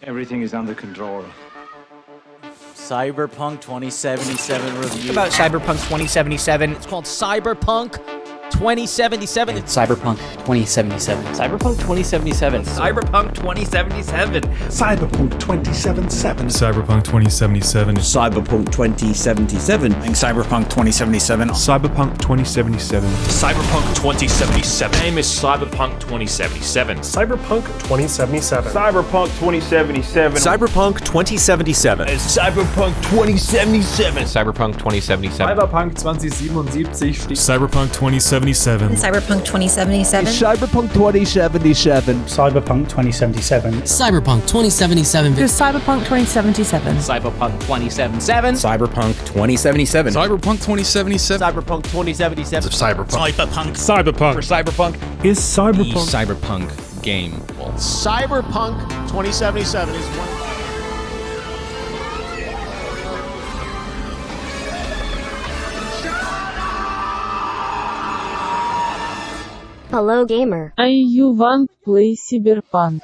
Everything is under control. Cyberpunk 2077 review. About Cyberpunk 2077. It's called Cyberpunk 2077. It's Cyberpunk 2077. Cyberpunk 2077. Cyberpunk 2077. Cyberpunk 2077. Cyberpunk 2077. Cyberpunk 2077. Cyberpunk 2077. Cyberpunk 2077. Cyberpunk 2077. Name is Cyberpunk 2077. Cyberpunk 2077. Cyberpunk 2077. Cyberpunk 2077. Cyberpunk 2077. Cyberpunk 2077. Cyberpunk 2077. Cyberpunk 2077. Cyberpunk 2077. Cyberpunk 2077. Cyberpunk 2077. Cyberpunk 2077. Cyberpunk 2077. Cyberpunk 2077. Cyberpunk 2077. Cyberpunk 2077. Cyberpunk 2077. Cyberpunk. Cyberpunk. For Cyberpunk. Is Cyberpunk Cyberpunk game. Cyberpunk 2077 is one. Hello gamer. You want play Cyberpunk?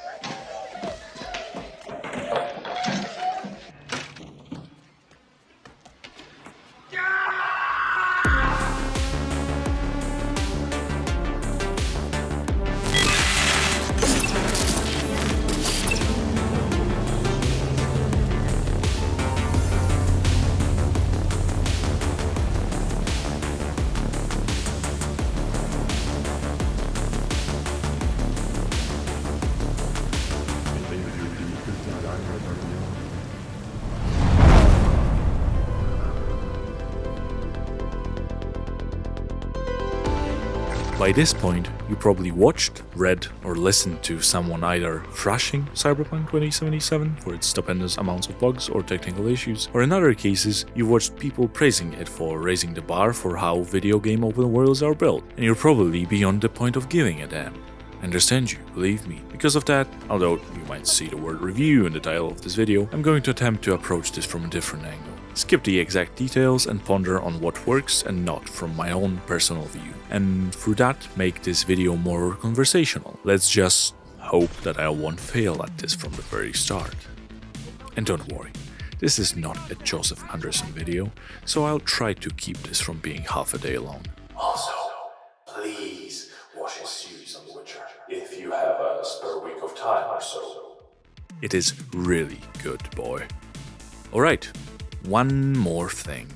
By this point, you probably watched, read, or listened to someone either thrashing Cyberpunk 2077 for its stupendous amounts of bugs or technical issues, or in other cases, you watched people praising it for raising the bar for how video game open worlds are built, and you're probably beyond the point of giving a damn. I understand you, believe me. Because of that, although you might see the word review in the title of this video, I'm going to attempt to approach this from a different angle. Skip the exact details and ponder on what works and not from my own personal view. And through that, make this video more conversational. Let's just hope that I won't fail at this from the very start. And don't worry, this is not a Joseph Anderson video, so I'll try to keep this from being half a day long. Also, please watch his series on The Witcher if you have a spare week of time or so. It is really good, boy. Alright, one more thing.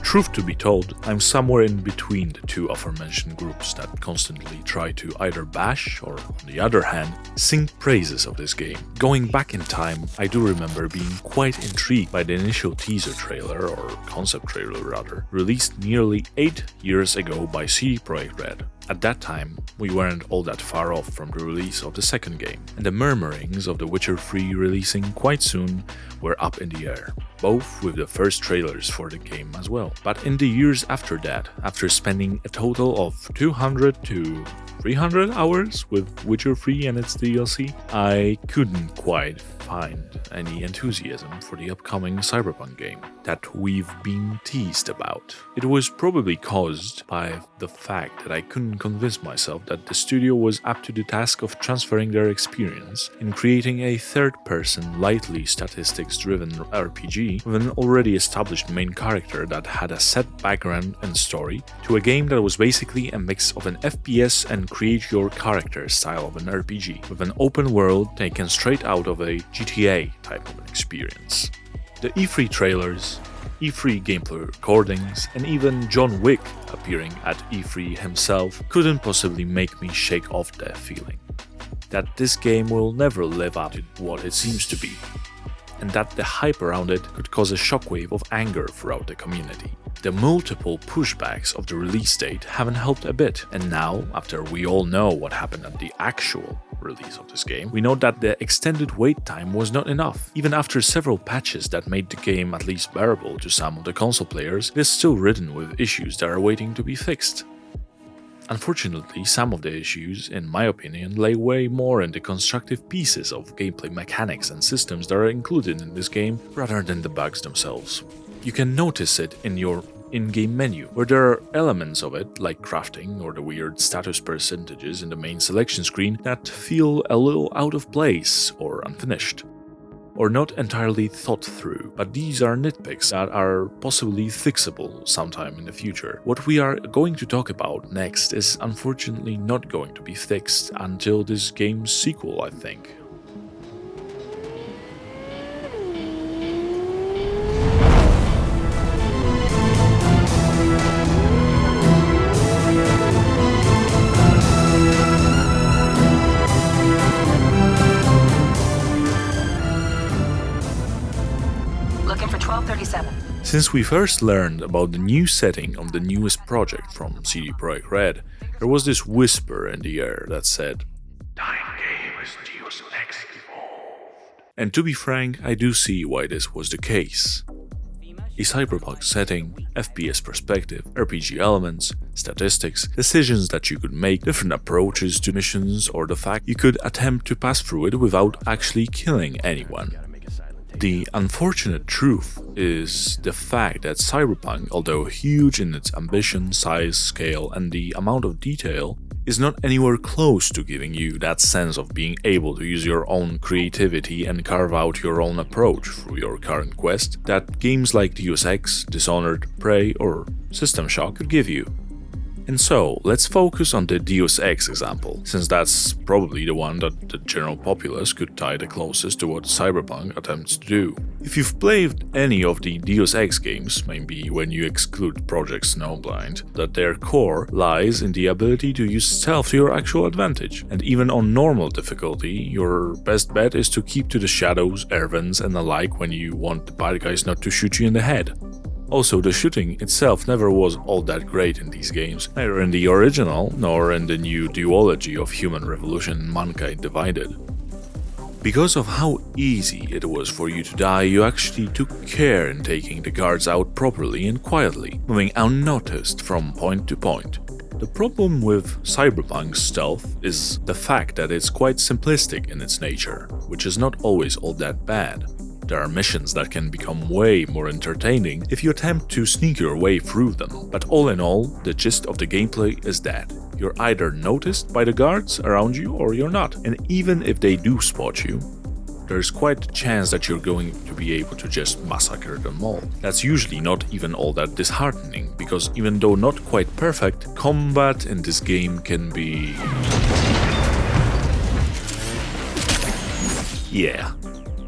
Truth to be told, I'm somewhere in between the two aforementioned groups that constantly try to either bash or, on the other hand, sing praises of this game. Going back in time, I do remember being quite intrigued by the initial teaser trailer, or concept trailer rather, released nearly 8 years ago by CD Projekt Red. At that time, we weren't all that far off from the release of the second game, and the murmurings of The Witcher 3 releasing quite soon were up in the air, both with the first trailers for the game as well. But in the years after that, after spending a total of 200 to 300 hours with Witcher 3 and its DLC, I couldn't quite find any enthusiasm for the upcoming Cyberpunk game that we've been teased about. It was probably caused by the fact that I couldn't convince myself that the studio was up to the task of transferring their experience in creating a third-person, lightly statistics-driven RPG with an already established main character that had a set background and story to a game that was basically a mix of an FPS and create your character style of an RPG, with an open world taken straight out of a GTA type of an experience. The E3 trailers, E3 gameplay recordings, and even John Wick appearing at E3 himself couldn't possibly make me shake off that feeling. That this game will never live up to what it seems to be, and that the hype around it could cause a shockwave of anger throughout the community. The multiple pushbacks of the release date haven't helped a bit, and now, after we all know what happened at the actual release of this game, we know that the extended wait time was not enough. Even after several patches that made the game at least bearable to some of the console players, it is still ridden with issues that are waiting to be fixed. Unfortunately, some of the issues, in my opinion, lay way more in the constructive pieces of gameplay mechanics and systems that are included in this game rather than the bugs themselves. You can notice it in your in-game menu, where there are elements of it, like crafting or the weird status percentages in the main selection screen, that feel a little out of place or unfinished, or not entirely thought through, but these are nitpicks that are possibly fixable sometime in the future. What we are going to talk about next is unfortunately not going to be fixed until this game's sequel, I think. Since we first learned about the new setting of the newest project from CD Projekt Red, there was this whisper in the air that said, "Dying game is Deus Ex evolved." And to be frank, I do see why this was the case. A cyberpunk setting, FPS perspective, RPG elements, statistics, decisions that you could make, different approaches to missions, or the fact you could attempt to pass through it without actually killing anyone. The unfortunate truth is the fact that Cyberpunk, although huge in its ambition, size, scale, and the amount of detail, is not anywhere close to giving you that sense of being able to use your own creativity and carve out your own approach through your current quest that games like Deus Ex, Dishonored, Prey, or System Shock could give you. And so, let's focus on the Deus Ex example, since that's probably the one that the general populace could tie the closest to what Cyberpunk attempts to do. If you've played any of the Deus Ex games, maybe when you exclude Project Snowblind, that their core lies in the ability to use stealth to your actual advantage. And even on normal difficulty, your best bet is to keep to the shadows, air vents and the like when you want the bad guys not to shoot you in the head. Also, the shooting itself never was all that great in these games, neither in the original nor in the new duology of Human Revolution and Mankind Divided. Because of how easy it was for you to die, you actually took care in taking the guards out properly and quietly, moving unnoticed from point to point. The problem with Cyberpunk's stealth is the fact that it's quite simplistic in its nature, which is not always all that bad. There are missions that can become way more entertaining if you attempt to sneak your way through them, but all in all, the gist of the gameplay is that you're either noticed by the guards around you or you're not, and even if they do spot you, there's quite a chance that you're going to be able to just massacre them all. That's usually not even all that disheartening, because even though not quite perfect, combat in this game can be... yeah.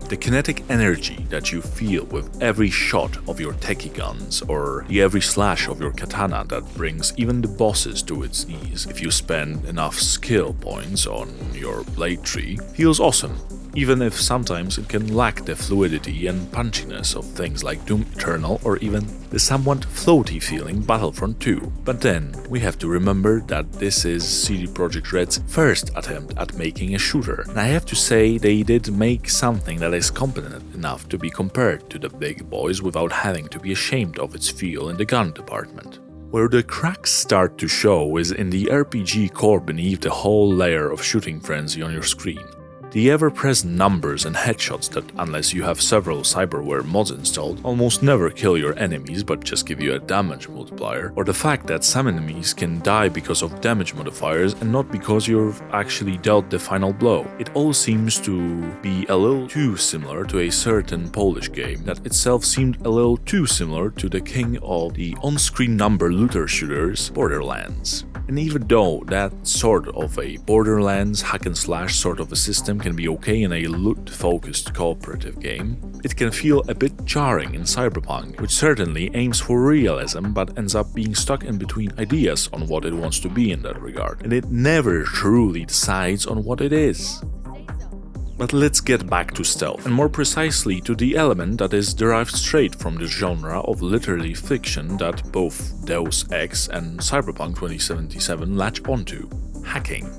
The kinetic energy that you feel with every shot of your techie guns, or the every slash of your katana that brings even the bosses to its knees if you spend enough skill points on your blade tree, feels awesome, even if sometimes it can lack the fluidity and punchiness of things like Doom Eternal or even the somewhat floaty feeling Battlefront 2. But then, we have to remember that this is CD Projekt Red's first attempt at making a shooter, and I have to say they did make something that is competent enough to be compared to the big boys without having to be ashamed of its feel in the gun department. Where the cracks start to show is in the RPG core beneath the whole layer of shooting frenzy on your screen. The ever-present numbers and headshots that, unless you have several cyberware mods installed, almost never kill your enemies but just give you a damage multiplier, or the fact that some enemies can die because of damage modifiers and not because you've actually dealt the final blow. It all seems to be a little too similar to a certain Polish game that itself seemed a little too similar to the king of the on-screen number looter shooters, Borderlands. And even though that sort of a Borderlands hack-and-slash sort of a system can be okay in a loot-focused cooperative game, it can feel a bit jarring in Cyberpunk, which certainly aims for realism but ends up being stuck in between ideas on what it wants to be in that regard, and it never truly decides on what it is. But let's get back to stealth, and more precisely to the element that is derived straight from the genre of literary fiction that both Deus Ex and Cyberpunk 2077 latch onto: hacking.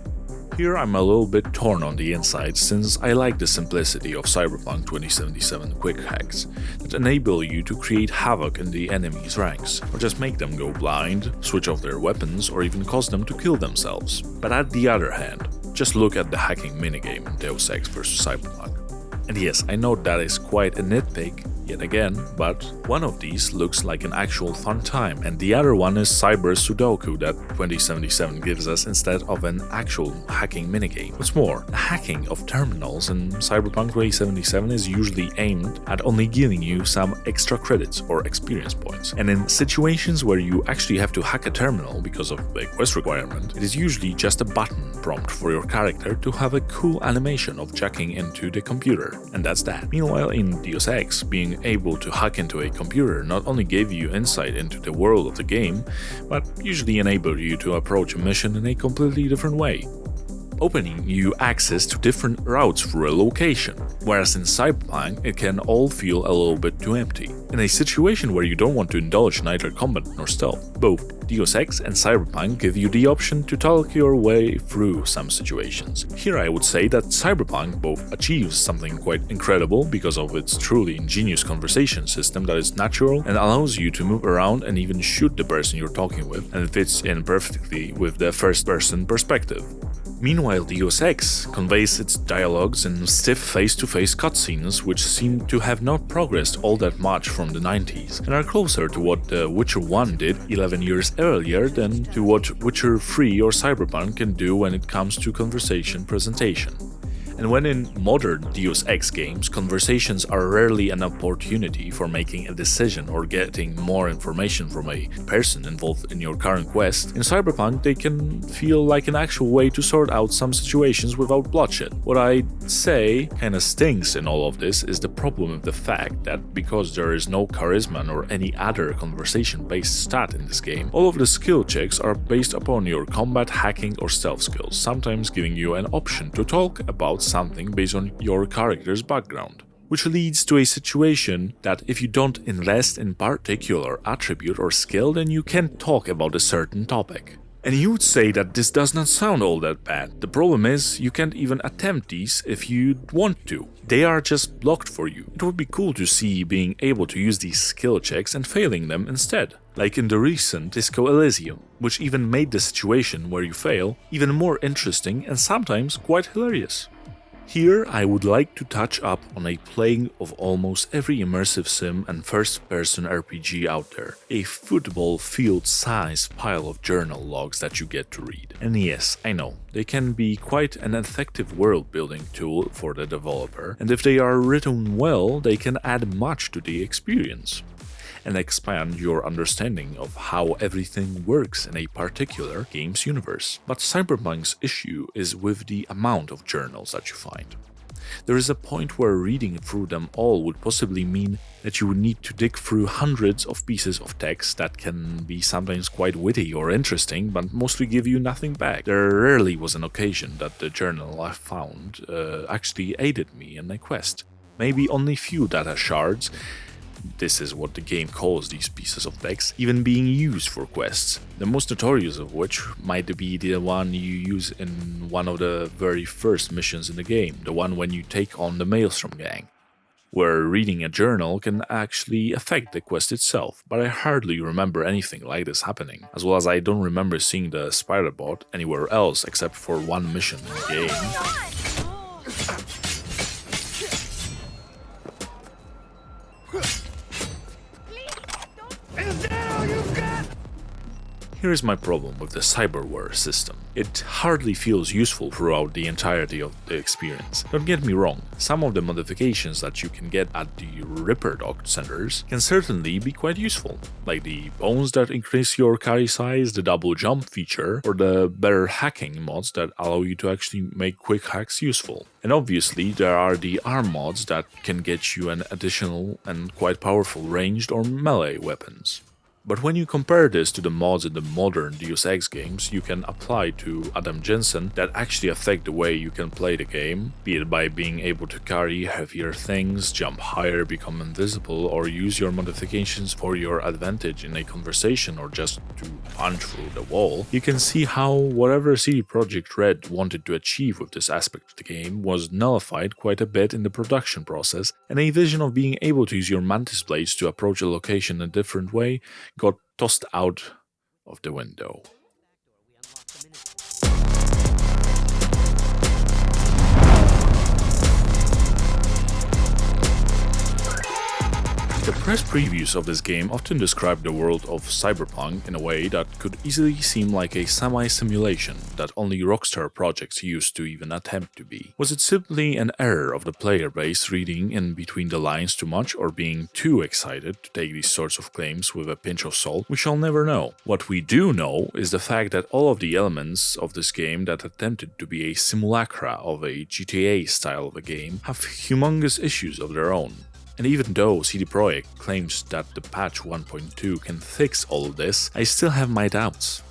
Here I'm a little bit torn on the inside since I like the simplicity of Cyberpunk 2077 quick hacks that enable you to create havoc in the enemy's ranks, or just make them go blind, switch off their weapons, or even cause them to kill themselves. But at the other hand, just look at the hacking minigame in Deus Ex vs Cyberpunk. And yes, I know that is quite a nitpick, yet again, but one of these looks like an actual fun time, and the other one is Cyber Sudoku that 2077 gives us instead of an actual hacking minigame. What's more, the hacking of terminals in Cyberpunk 2077 is usually aimed at only giving you some extra credits or experience points, and in situations where you actually have to hack a terminal because of a quest requirement, it is usually just a button prompt for your character to have a cool animation of jacking into the computer, and that's that. Meanwhile, in Deus Ex, being able to hack into a computer not only gave you insight into the world of the game, but usually enabled you to approach a mission in a completely different way, opening you access to different routes through a location, whereas in Cyberpunk it can all feel a little bit too empty. In a situation where you don't want to indulge neither combat nor stealth, both Deus Ex and Cyberpunk give you the option to talk your way through some situations. Here I would say that Cyberpunk both achieves something quite incredible because of its truly ingenious conversation system that is natural and allows you to move around and even shoot the person you're talking with, and fits in perfectly with the first-person perspective. Meanwhile, Deus Ex conveys its dialogues in stiff face-to-face cutscenes which seem to have not progressed all that much from the 90s, and are closer to what The Witcher 1 did 11 years earlier than to what Witcher 3 or Cyberpunk can do when it comes to conversation presentation. And when in modern Deus Ex games, conversations are rarely an opportunity for making a decision or getting more information from a person involved in your current quest, in Cyberpunk they can feel like an actual way to sort out some situations without bloodshed. What I'd say kinda stinks in all of this is the problem with the fact that because there is no charisma or any other conversation-based stat in this game, all of the skill checks are based upon your combat, hacking or stealth skills, sometimes giving you an option to talk about something based on your character's background, which leads to a situation that if you don't invest in particular attribute or skill, then you can't talk about a certain topic. And you would say that this does not sound all that bad. The problem is, you can't even attempt these if you want to. They are just blocked for you. It would be cool to see being able to use these skill checks and failing them instead, like in the recent Disco Elysium, which even made the situation where you fail even more interesting and sometimes quite hilarious. Here I would like to touch up on a playing of almost every immersive sim and first-person RPG out there, a football field-sized pile of journal logs that you get to read. And yes, I know, they can be quite an effective world-building tool for the developer, and if they are written well, they can add much to the experience and expand your understanding of how everything works in a particular game's universe. But Cyberpunk's issue is with the amount of journals that you find. There is a point where reading through them all would possibly mean that you would need to dig through hundreds of pieces of text that can be sometimes quite witty or interesting, but mostly give you nothing back. There rarely was an occasion that the journal I found actually aided me in a quest. Maybe only few data shards, this is what the game calls these pieces of text, even being used for quests, the most notorious of which might be the one you use in one of the very first missions in the game, the one when you take on the Maelstrom gang, where reading a journal can actually affect the quest itself, but I hardly remember anything like this happening, as well as I don't remember seeing the spider bot anywhere else except for one mission in the game. Here is my problem with the cyberware system. It hardly feels useful throughout the entirety of the experience. Don't get me wrong, some of the modifications that you can get at the Ripper Dog centers can certainly be quite useful, like the bones that increase your carry size, the double jump feature, or the better hacking mods that allow you to actually make quick hacks useful. And obviously there are the arm mods that can get you an additional and quite powerful ranged or melee weapons. But when you compare this to the mods in the modern Deus Ex games you can apply to Adam Jensen that actually affect the way you can play the game, be it by being able to carry heavier things, jump higher, become invisible, or use your modifications for your advantage in a conversation or just to punch through the wall, you can see how whatever CD Projekt Red wanted to achieve with this aspect of the game was nullified quite a bit in the production process, and a vision of being able to use your mantis blades to approach a location in a different way got tossed out of the window. The press previews of this game often describe the world of Cyberpunk in a way that could easily seem like a semi-simulation that only Rockstar projects used to even attempt to be. Was it simply an error of the player base reading in between the lines too much or being too excited to take these sorts of claims with a pinch of salt? We shall never know. What we do know is the fact that all of the elements of this game that attempted to be a simulacra of a GTA style of a game have humongous issues of their own. And even though CD Projekt claims that the patch 1.2 can fix all of this, I still have my doubts.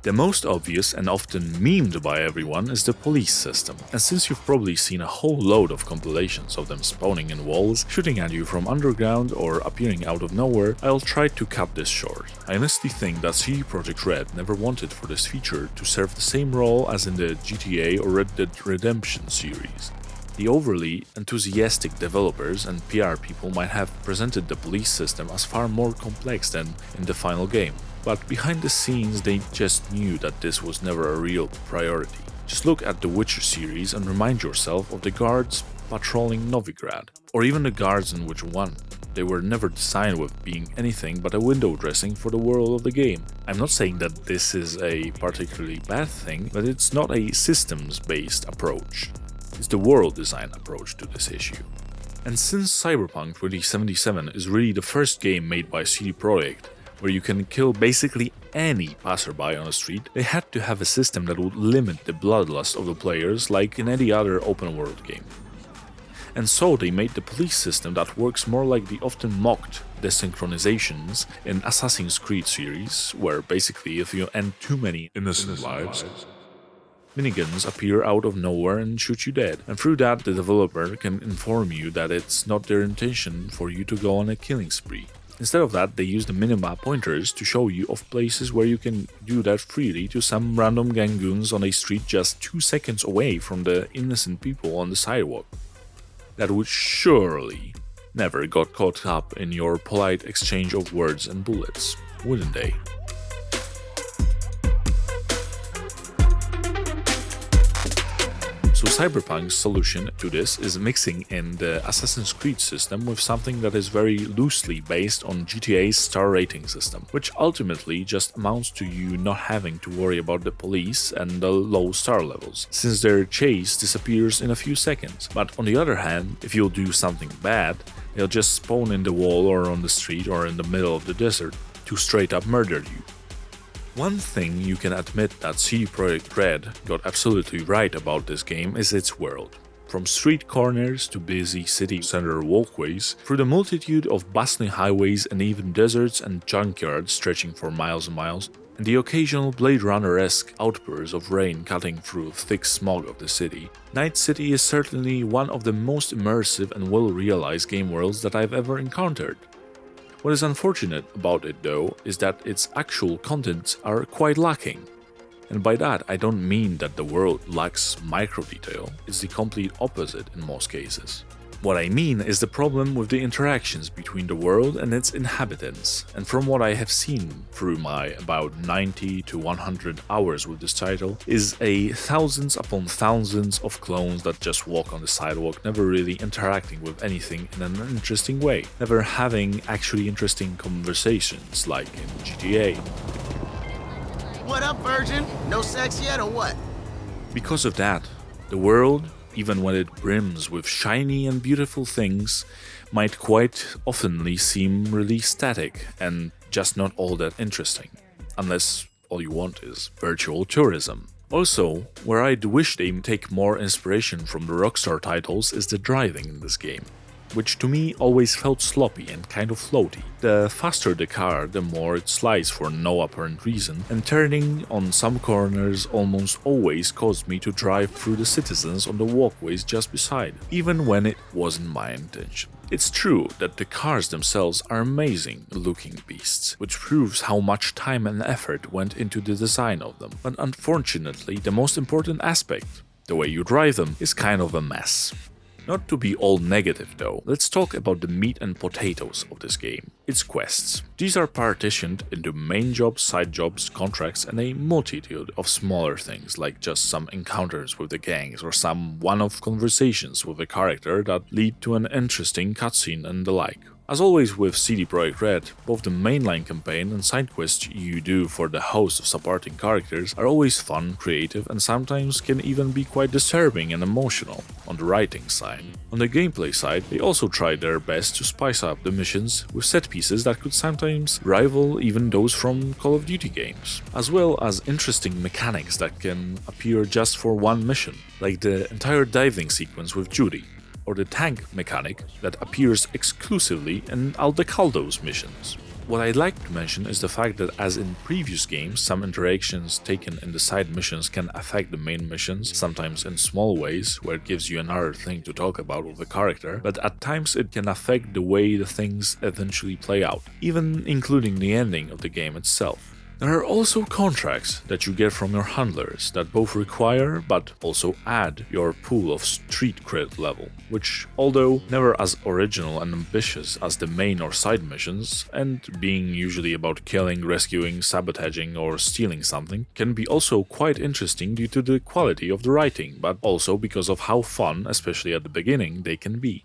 The most obvious and often memed by everyone is the police system, and since you've probably seen a whole load of compilations of them spawning in walls, shooting at you from underground or appearing out of nowhere, I'll try to cut this short. I honestly think that CD Projekt Red never wanted for this feature to serve the same role as in the GTA or Red Dead Redemption series. The overly enthusiastic developers and PR people might have presented the police system as far more complex than in the final game, but behind the scenes they just knew that this was never a real priority. Just look at the Witcher series and remind yourself of the guards patrolling Novigrad, or even the guards in Witcher 1. They were never designed with being anything but a window dressing for the world of the game. I'm not saying that this is a particularly bad thing, but it's not a systems-based approach. It's the world design approach to this issue. And since Cyberpunk 2077 is really the first game made by CD Projekt where you can kill basically any passerby on the street, they had to have a system that would limit the bloodlust of the players like in any other open world game. And so they made the police system that works more like the often mocked desynchronizations in Assassin's Creed series, where basically if you end too many innocent lives, miniguns appear out of nowhere and shoot you dead, and through that the developer can inform you that it's not their intention for you to go on a killing spree. Instead of that, they use the minimap pointers to show you of places where you can do that freely to some random gangoons on a street just 2 seconds away from the innocent people on the sidewalk. That would surely never got caught up in your polite exchange of words and bullets, wouldn't they? So Cyberpunk's solution to this is mixing in the Assassin's Creed system with something that is very loosely based on GTA's star rating system, which ultimately just amounts to you not having to worry about the police and the low star levels, since their chase disappears in a few seconds. But on the other hand, if you'll do something bad, they'll just spawn in the wall or on the street or in the middle of the desert to straight up murder you. One thing you can admit that CD Projekt Red got absolutely right about this game is its world. From street corners to busy city center walkways, through the multitude of bustling highways and even deserts and junkyards stretching for miles and miles, and the occasional Blade Runner-esque outbursts of rain cutting through thick smog of the city, Night City is certainly one of the most immersive and well-realized game worlds that I've ever encountered. What is unfortunate about it though is that its actual contents are quite lacking. And by that I don't mean that the world lacks micro-detail, it's the complete opposite in most cases. What I mean is the problem with the interactions between the world and its inhabitants, and from what I have seen through my about 90 to 100 hours with this title, is a thousands upon thousands of clones that just walk on the sidewalk, never really interacting with anything in an interesting way, never having actually interesting conversations like in GTA. What up, virgin? No sex yet or what? Because of that, the world, even when it brims with shiny and beautiful things, might quite oftenly seem really static and just not all that interesting, unless all you want is virtual tourism. Also, where I'd wish they take more inspiration from the Rockstar titles is the driving in this game. which to me always felt sloppy and kind of floaty. The faster the car, the more it slides for no apparent reason, and turning on some corners almost always caused me to drive through the citizens on the walkways just beside, even when it wasn't my intention. It's true that the cars themselves are amazing looking beasts, which proves how much time and effort went into the design of them, but unfortunately the most important aspect, the way you drive them, is kind of a mess. Not to be all negative though, let's talk about the meat and potatoes of this game, its quests. These are partitioned into main jobs, side jobs, contracts, and a multitude of smaller things like just some encounters with the gangs or some one-off conversations with a character that lead to an interesting cutscene and the like. As always with CD Projekt Red, both the mainline campaign and side quests you do for the host of supporting characters are always fun, creative, and sometimes can even be quite disturbing and emotional on the writing side. On the gameplay side, they also try their best to spice up the missions with set pieces that could sometimes rival even those from Call of Duty games, as well as interesting mechanics that can appear just for one mission, like the entire diving sequence with Judy, or the tank mechanic that appears exclusively in Aldecaldo's missions. What I'd like to mention is the fact that as in previous games, some interactions taken in the side missions can affect the main missions, sometimes in small ways, where it gives you another thing to talk about with the character, but at times it can affect the way the things eventually play out, even including the ending of the game itself. There are also contracts that you get from your handlers that both require but also add your pool of street cred level, which, although never as original and ambitious as the main or side missions, and being usually about killing, rescuing, sabotaging or stealing something, can be also quite interesting due to the quality of the writing, but also because of how fun, especially at the beginning, they can be.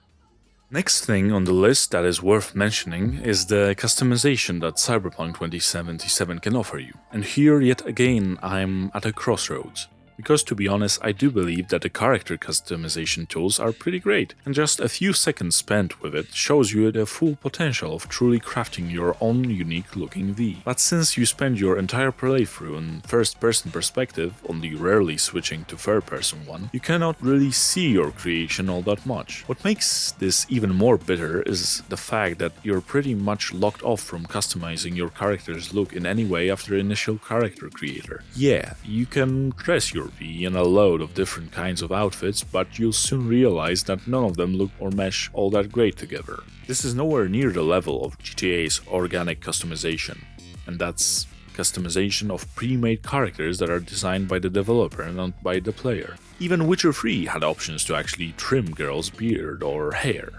Next thing on the list that is worth mentioning is the customization that Cyberpunk 2077 can offer you. And here yet again I'm at a crossroads. Because to be honest, I do believe that the character customization tools are pretty great, and just a few seconds spent with it shows you the full potential of truly crafting your own unique looking V. But since you spend your entire playthrough in first person perspective, only rarely switching to third person one, you cannot really see your creation all that much. What makes this even more bitter is the fact that you're pretty much locked off from customizing your character's look in any way after initial character creator. Yeah, you can dress your V in a load of different kinds of outfits, but you'll soon realize that none of them look or mesh all that great together. This is nowhere near the level of GTA's organic customization, and that's customization of pre-made characters that are designed by the developer and not by the player. Even Witcher 3 had options to actually trim girls' beard or hair.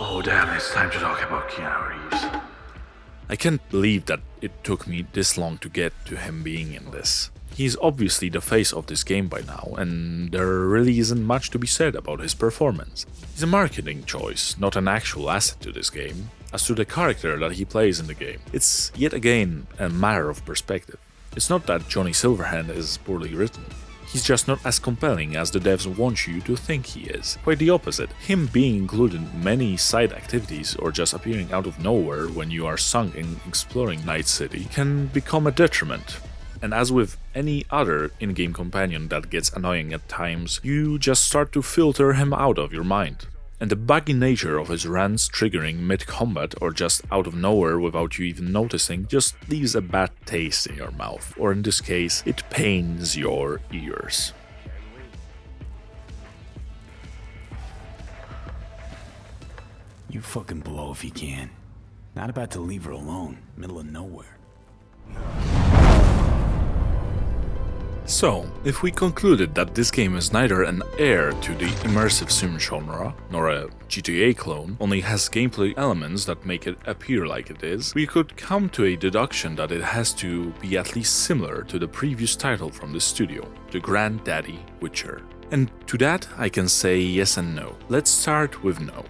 Oh damn, it's time to talk about Keanu Reeves. I can't believe that it took me this long to get to him being in this. He's obviously the face of this game by now, and there really isn't much to be said about his performance. He's a marketing choice, not an actual asset to this game. As to the character that he plays in the game, it's yet again a matter of perspective. It's not that Johnny Silverhand is poorly written. He's just not as compelling as the devs want you to think he is. Quite the opposite. Him being included in many side activities or just appearing out of nowhere when you are sunk in exploring Night City can become a detriment. And as with any other in-game companion that gets annoying at times, you just start to filter him out of your mind. And the buggy nature of his rants triggering mid-combat or just out of nowhere without you even noticing just leaves a bad taste in your mouth, or in this case, it pains your ears. You fucking blow if you can. Not about to leave her alone, middle of nowhere. So, if we concluded that this game is neither an heir to the Immersive Sim genre, nor a GTA clone, only has gameplay elements that make it appear like it is, we could come to a deduction that it has to be at least similar to the previous title from the studio, the Granddaddy Witcher. And to that I can say yes and no. Let's start with no.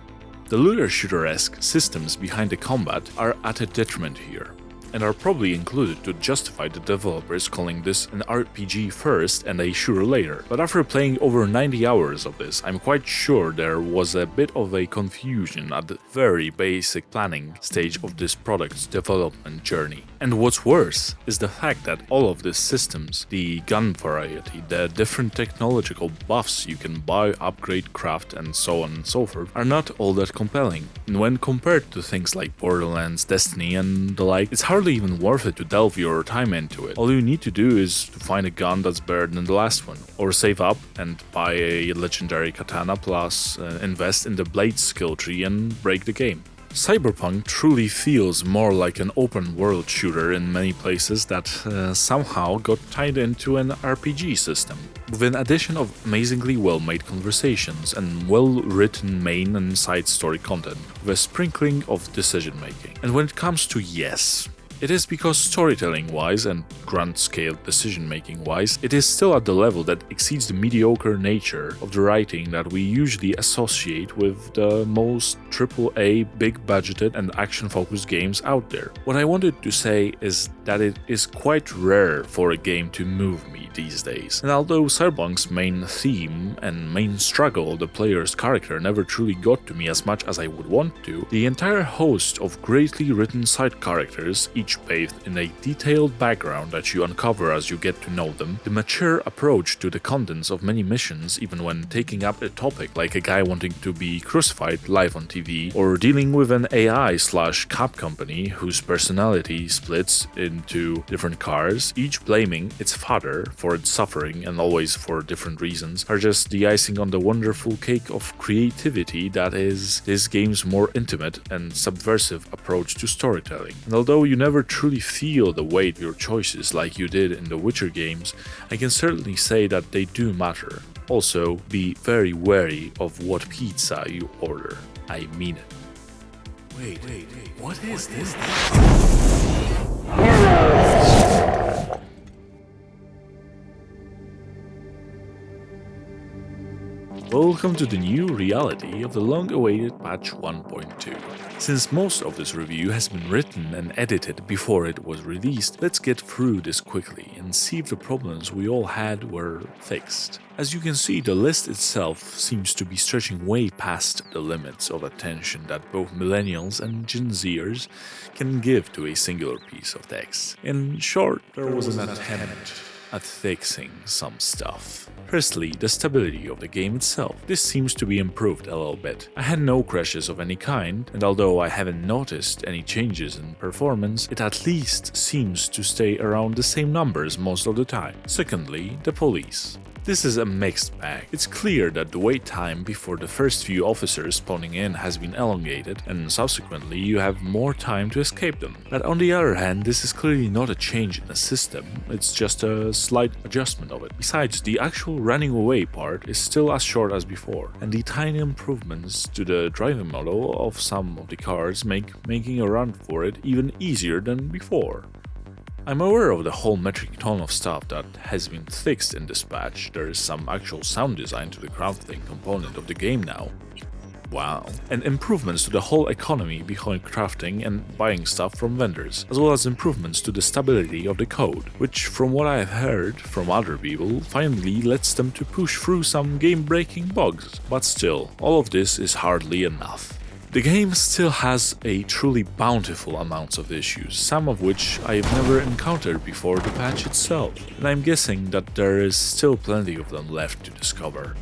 The looter-shooter-esque systems behind the combat are at a detriment here. and are probably included to justify the developers calling this an RPG first and a shooter later. But after playing over 90 hours of this, I'm quite sure there was a bit of a confusion at the very basic planning stage of this product's development journey. And what's worse is the fact that all of these systems, the gun variety, the different technological buffs you can buy, upgrade, craft, and so on and so forth, are not all that compelling. And when compared to things like Borderlands, Destiny, and the like, it's hardly even worth it to delve your time into it. All you need to do is to find a gun that's better than the last one, or save up and buy a legendary katana plus invest in the blade skill tree and break the game. Cyberpunk truly feels more like an open-world shooter in many places that somehow got tied into an RPG system, with an addition of amazingly well-made conversations and well-written main and side story content, with a sprinkling of decision-making. And when it comes to yes, it is because storytelling-wise and grand-scale decision-making-wise, it is still at the level that exceeds the mediocre nature of the writing that we usually associate with the most AAA, big-budgeted and action-focused games out there. What I wanted to say is that it is quite rare for a game to move me these days. And although Cyberpunk's main theme and main struggle of the player's character never truly got to me as much as I would want to, the entire host of greatly written side characters, each bathed in a detailed background that you uncover as you get to know them, the mature approach to the contents of many missions, even when taking up a topic like a guy wanting to be crucified live on TV, or dealing with an AI/cop company whose personality splits into different cars, each blaming its father for its suffering and always for different reasons, are just the icing on the wonderful cake of creativity that is this game's more intimate and subversive approach to storytelling. And although you never truly feel the weight of your choices like you did in the Witcher games, I can certainly say that they do matter. Also, be very wary of what pizza you order. I mean it. Wait, what is this? Welcome to the new reality of the long-awaited patch 1.2. Since most of this review has been written and edited before it was released, let's get through this quickly and see if the problems we all had were fixed. As you can see, the list itself seems to be stretching way past the limits of attention that both millennials and Gen Zers can give to a singular piece of text. In short, there was an attempt at fixing some stuff. Firstly, the stability of the game itself. This seems to be improved a little bit. I had no crashes of any kind, and although I haven't noticed any changes in performance, it at least seems to stay around the same numbers most of the time. Secondly, the police. This is a mixed bag. It's clear that the wait time before the first few officers spawning in has been elongated, and subsequently you have more time to escape them. But on the other hand, this is clearly not a change in the system, it's just a slight adjustment of it. Besides, the actual running away part is still as short as before, and the tiny improvements to the driving model of some of the cars make making a run for it even easier than before. I'm aware of the whole metric ton of stuff that has been fixed in this patch. There is some actual sound design to the crafting component of the game now. Wow. And improvements to the whole economy behind crafting and buying stuff from vendors, as well as improvements to the stability of the code, which from what I have heard from other people, finally lets them to push through some game-breaking bugs. But still, all of this is hardly enough. The game still has a truly bountiful amounts of issues, some of which I've never encountered before the patch itself, and I'm guessing that there is still plenty of them left to discover.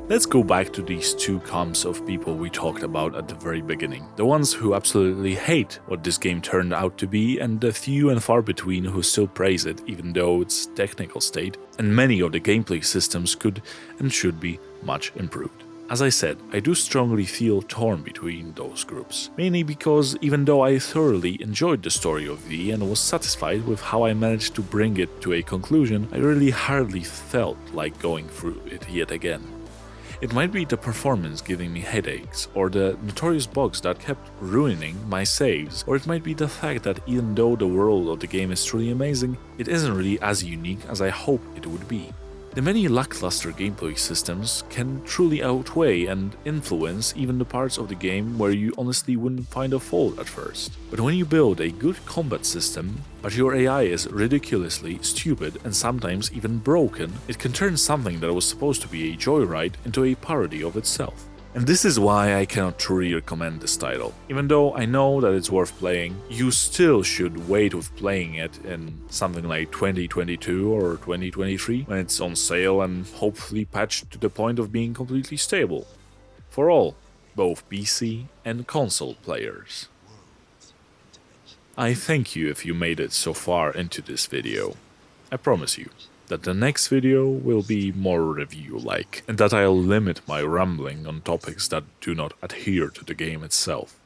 Let's go back to these two camps of people we talked about at the very beginning. The ones who absolutely hate what this game turned out to be, and the few and far between who still praise it even though its technical state and many of the gameplay systems could and should be much improved. As I said, I do strongly feel torn between those groups, mainly because even though I thoroughly enjoyed the story of V and was satisfied with how I managed to bring it to a conclusion, I really hardly felt like going through it yet again. It might be the performance giving me headaches, or the notorious bugs that kept ruining my saves, or it might be the fact that even though the world of the game is truly amazing, it isn't really as unique as I hoped it would be. The many lackluster gameplay systems can truly outweigh and influence even the parts of the game where you honestly wouldn't find a fault at first. But when you build a good combat system, but your AI is ridiculously stupid and sometimes even broken, it can turn something that was supposed to be a joyride into a parody of itself. And this is why I cannot truly recommend this title. Even though I know that it's worth playing, you still should wait with playing it in something like 2022 or 2023 when it's on sale and hopefully patched to the point of being completely stable. For all, both PC and console players. I thank you if you made it so far into this video. I promise you that the next video will be more review-like, and that I'll limit my rambling on topics that do not adhere to the game itself.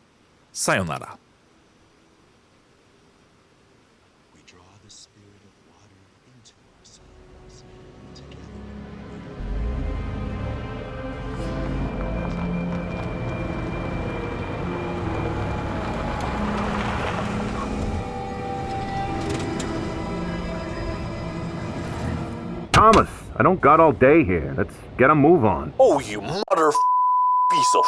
Sayonara. We draw the spirit of water into ourselves Thomas, I don't got all day here. Let's get a move on. Oh, you mother piece of